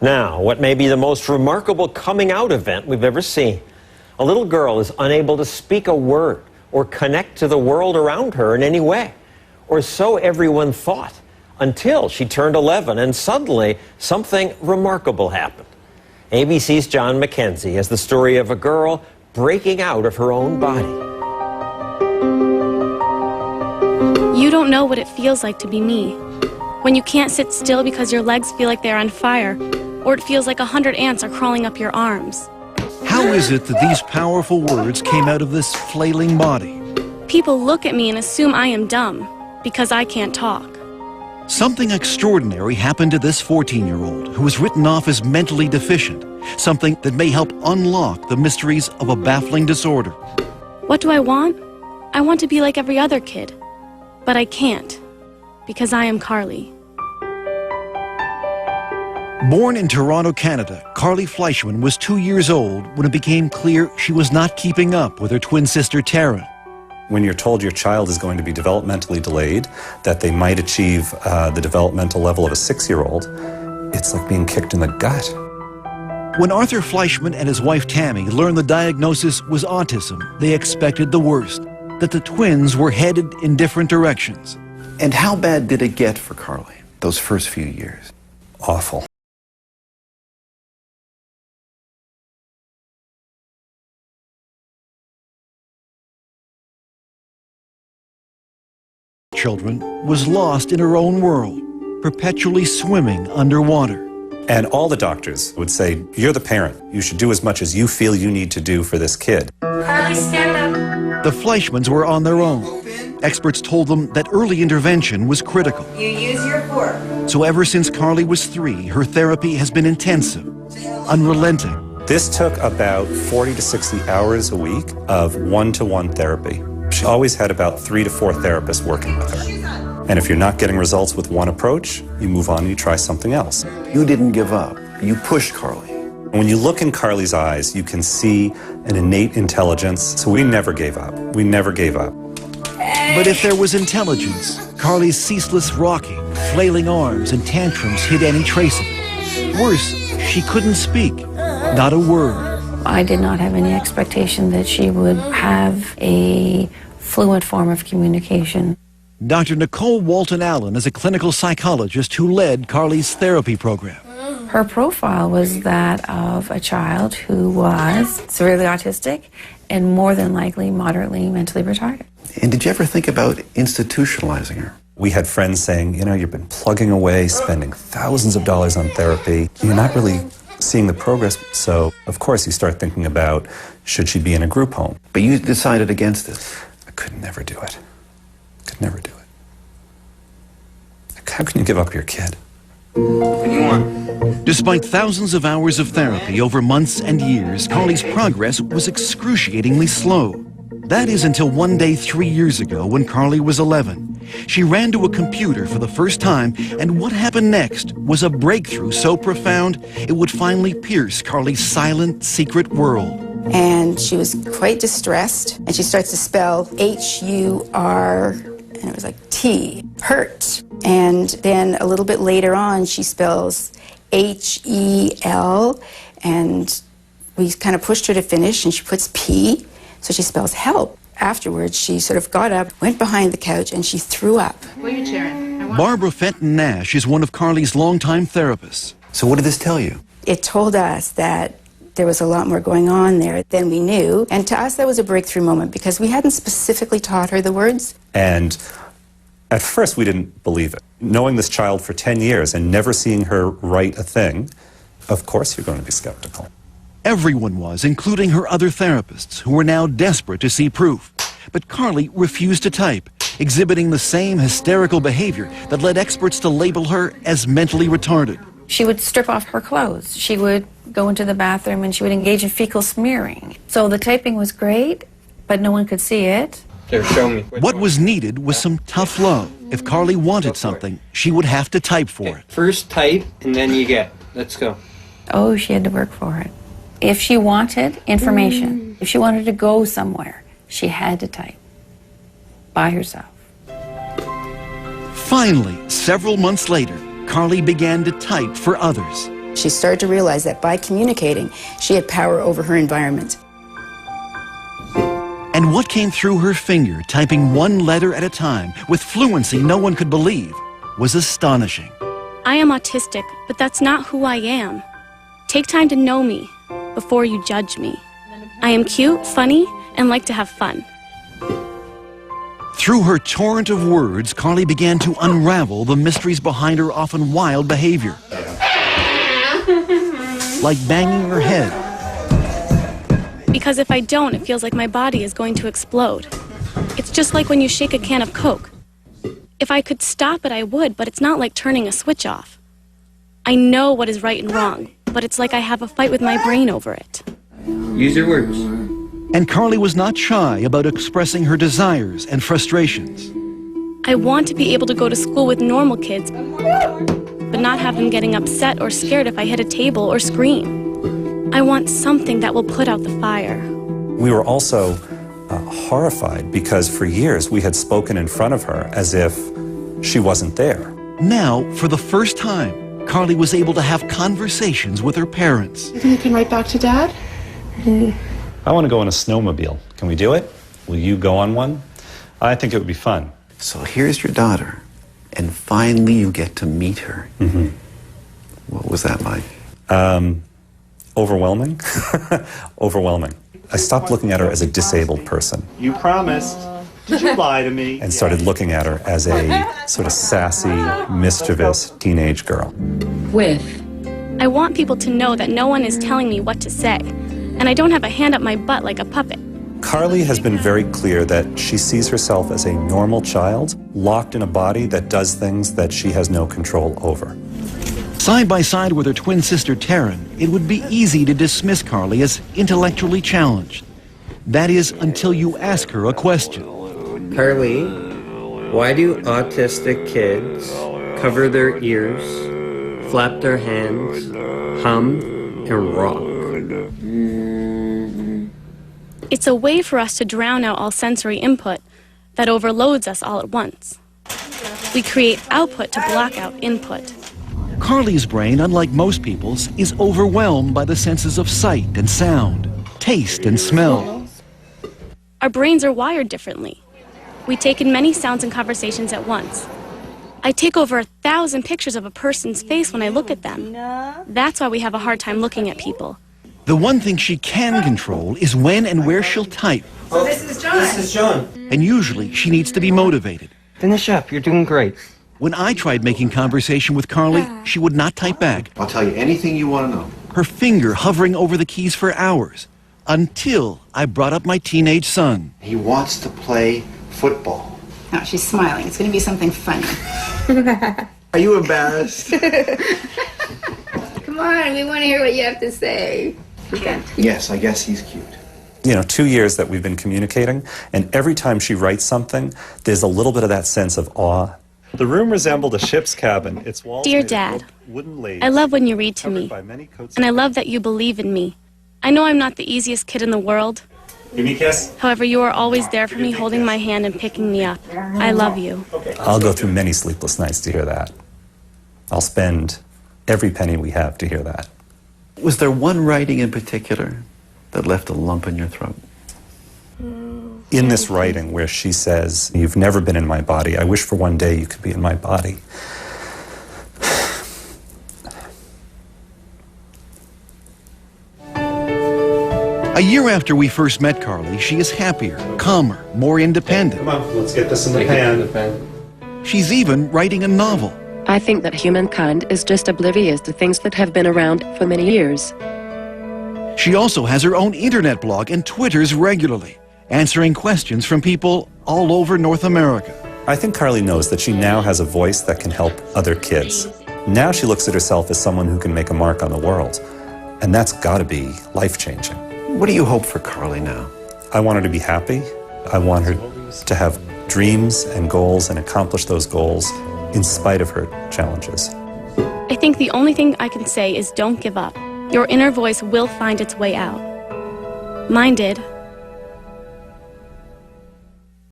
Now, what may be the most remarkable coming out event we've ever seen. A little girl is unable to speak a word or connect to the world around her in any way. Or so everyone thought, until she turned 11 and suddenly something remarkable happened. ABC's John McKenzie has the story of a girl breaking out of her own body. You don't know what it feels like to be me. When you can't sit still because your legs feel like they're on fire, or it feels like 100 ants are crawling up your arms. How is it that these powerful words came out of this flailing body? People look at me and assume I am dumb because I can't talk. Something extraordinary happened to this 14-year-old who was written off as mentally deficient, something that may help unlock the mysteries of a baffling disorder. What do I want? I want to be like every other kid, but I can't because I am Carly. Born in Toronto, Canada, Carly Fleischman was 2 years old when it became clear she was not keeping up with her twin sister Tara. When you're told your child is going to be developmentally delayed, that they might achieve the developmental level of a 6-year-old, it's like being kicked in the gut. When Arthur Fleischman and his wife Tammy learned the diagnosis was autism, they expected the worst, that the twins were headed in different directions. And how bad did it get for Carly, those first few years? Awful. Children was lost in her own world, perpetually swimming underwater. And all the doctors would say, you're the parent. You should do as much as you feel you need to do for this kid. Carly, stand up. The Fleischmans were on their own. Experts told them that early intervention was critical. You use your fork. So ever since Carly was 3, her therapy has been intensive, unrelenting. This took about 40 to 60 hours a week of one-to-one therapy. She always had about 3 to 4 therapists working with her. And if you're not getting results with one approach, you move on and you try something else. You didn't give up. You pushed Carly. When you look in Carly's eyes, you can see an innate intelligence. So we never gave up. We never gave up. But if there was intelligence, Carly's ceaseless rocking, flailing arms, and tantrums hid any trace of it. Worse, she couldn't speak. Not a word. I did not have any expectation that she would have a fluent form of communication. Dr. Nicole Walton-Allen is a clinical psychologist who led Carly's therapy program. Her profile was that of a child who was severely autistic and more than likely moderately mentally retarded. And did you ever think about institutionalizing her? We had friends saying, you know, you've been plugging away, spending thousands of dollars on therapy. You're not really seeing the progress. So, of course, you start thinking about, should she be in a group home? But you decided against this. I could never do it. Could never do it. How can you give up your kid? What do you want? Despite thousands of hours of therapy over months and years, Carly's progress was excruciatingly slow. That is until one day 3 years ago when Carly was 11. She ran to a computer for the first time, and what happened next was a breakthrough so profound it would finally pierce Carly's silent, secret world. And she was quite distressed, and she starts to spell H-U-R, and it was like T, hurt. And then a little bit later on, she spells H-E-L, and we kind of pushed her to finish, and she puts P, so she spells help. Afterwards, she sort of got up, went behind the couch, and she threw up. What are you cheering? Barbara Fenton Nash is one of Carly's longtime therapists. So what did this tell you? It told us that there was a lot more going on there than we knew. And to us, that was a breakthrough moment because we hadn't specifically taught her the words. And at first, we didn't believe it. Knowing this child for 10 years and never seeing her write a thing, of course you're going to be skeptical. Everyone was, including her other therapists, who were now desperate to see proof. But Carly refused to type, exhibiting the same hysterical behavior that led experts to label her as mentally retarded. She would strip off her clothes. She would go into the bathroom and she would engage in fecal smearing. So the typing was great, but no one could see it. Here, show me. What was needed was some tough love. If Carly wanted something, she would have to type for it. First type, and then you get. Let's go. Oh, she had to work for it. If she wanted information, if she wanted to go somewhere, she had to type by herself. Finally, several months later, Carly began to type for others. She started to realize that by communicating, she had power over her environment. And what came through her finger, typing one letter at a time, with fluency no one could believe, was astonishing. I am autistic, but that's not who I am. Take time to know me before you judge me. I am cute, funny, and like to have fun. Through her torrent of words, Carly began to unravel the mysteries behind her often wild behavior. Like banging her head. Because if I don't, it feels like my body is going to explode. It's just like when you shake a can of Coke. If I could stop it, I would, but it's not like turning a switch off. I know what is right and wrong, but it's like I have a fight with my brain over it. Use your words. And Carly was not shy about expressing her desires and frustrations. I want to be able to go to school with normal kids, but not have them getting upset or scared if I hit a table or scream. I want something that will put out the fire. We were also horrified because for years we had spoken in front of her as if she wasn't there. Now, for the first time, Carly was able to have conversations with her parents. You think you can write back to Dad? I want to go on a snowmobile. Can we do it? Will you go on one? I think it would be fun. So here's your daughter, and finally you get to meet her. Mm-hmm. What was that like? Overwhelming. Overwhelming. I stopped looking at her as a disabled person. You promised. Did you lie to me? And started looking at her as a sort of sassy, mischievous teenage girl. I want people to know that no one is telling me what to say, and I don't have a hand up my butt like a puppet. Carly has been very clear that she sees herself as a normal child, locked in a body that does things that she has no control over. Side by side with her twin sister Taryn, it would be easy to dismiss Carly as intellectually challenged. That is, until you ask her a question. Carly, why do autistic kids cover their ears, flap their hands, hum, and rock? It's a way for us to drown out all sensory input that overloads us all at once. We create output to block out input. Carly's brain, unlike most people's, is overwhelmed by the senses of sight and sound, taste and smell. Our brains are wired differently. We take in many sounds and conversations at once. I take over 1,000 pictures of a person's face when I look at them. That's why we have a hard time looking at people. The one thing she can control is when and where she'll type. Oh, this is John. This is John. And usually she needs to be motivated. Finish up. You're doing great. When I tried making conversation with Carly, she would not type back. I'll tell you anything you want to know. Her finger hovering over the keys for hours, until I brought up my teenage son. He wants to play football. Now she's smiling. It's going to be something funny. Are you embarrassed? Come on, we want to hear what you have to say. Yes, I guess he's cute. 2 years that we've been communicating, and every time she writes something, there's a little bit of that sense of awe. The room resembled a ship's cabin. Its walls Dear made of Dad, wooden laths, I love when you read to me, covered by many coats and I of love that you believe in me. I know I'm not the easiest kid in the world. Give me a kiss. However, you are always there for me, holding my hand and picking me up. I love you. I'll go through many sleepless nights to hear that. I'll spend every penny we have to hear that. Was there one writing in particular that left a lump in your throat? In this writing where she says, "You've never been in my body. I wish for one day you could be in my body." A year after we first met Carly, she is happier, calmer, more independent. Come on, let's get this in the pan. She's even writing a novel. I think that humankind is just oblivious to things that have been around for many years. She also has her own internet blog and twitters regularly, answering questions from people all over North America. I think Carly knows that she now has a voice that can help other kids. Now she looks at herself as someone who can make a mark on the world. And that's got to be life-changing. What do you hope for Carly now? I want her to be happy. I want her to have dreams and goals and accomplish those goals in spite of her challenges. I think the only thing I can say is don't give up. Your inner voice will find its way out. Mine did.